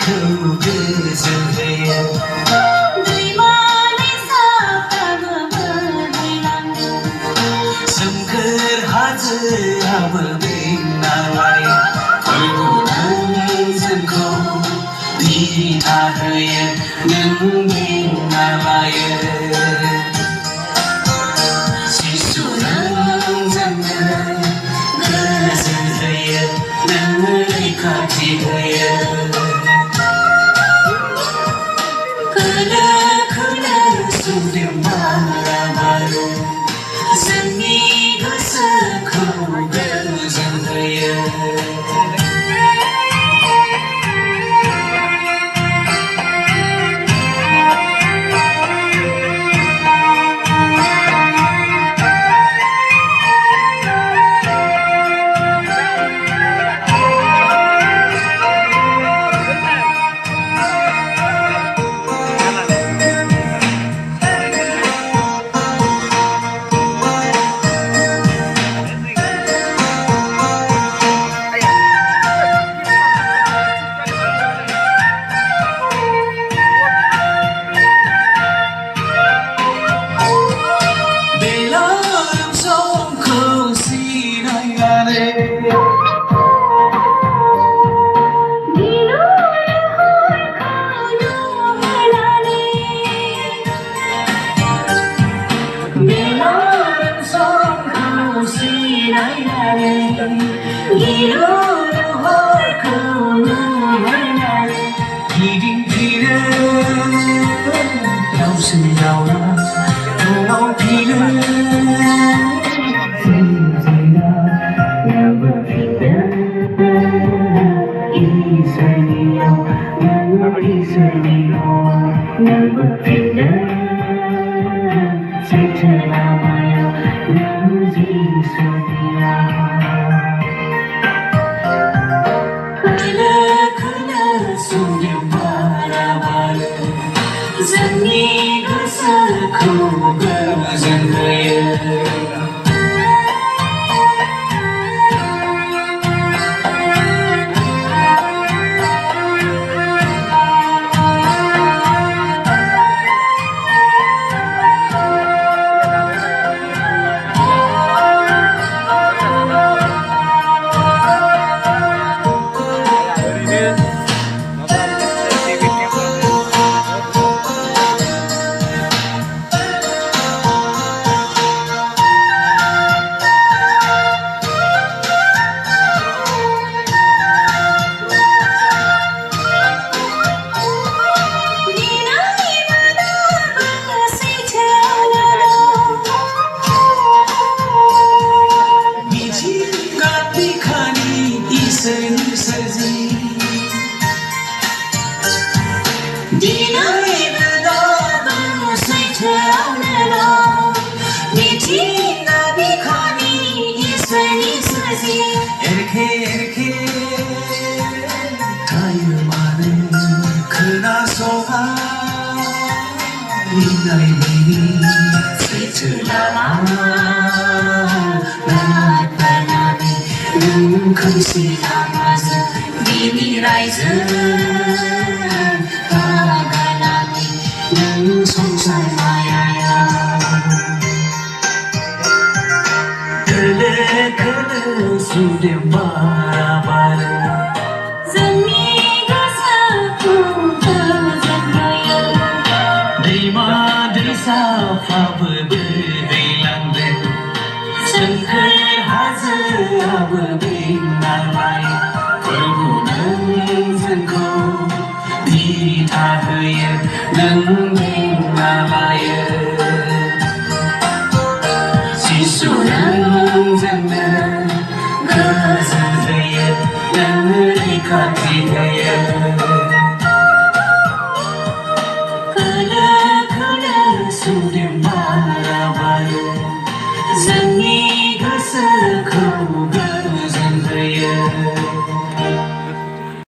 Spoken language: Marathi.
गोजोन होयो दैमा दैसा बोहैलाङो सोमखोर हाजोआबो बेंनालाय फोरबो जोंखौ दिथा होयो नों बेंना लायो जिसु नों जोंनो गोजोन होयो नों रैखाथि होयो खोलो खोलो सुदेम बारा बारो जोंनि गोसोखौ गोजोन होयो जोंनि गोसोखौ गोजोन होयो खोमसि लामाजों बिनि रायजो गालाङो नों संसार मायायाव खोलो खोलो सुदेम बारा बारो जोंनि गोसोखौ गोजोन होयो दैमा दैसाफ्राबो बोहैलांदों सोमखोर हाजोआबो बेंनालाय फोरबो नों जोंखौ दिथा होयो नों बेंना लायो जिसु नों जोंनो गोजोन होयो नों रैखाथि होयो खोलो खोलो सुदेम बारा बारो जोंनि गोसोखौ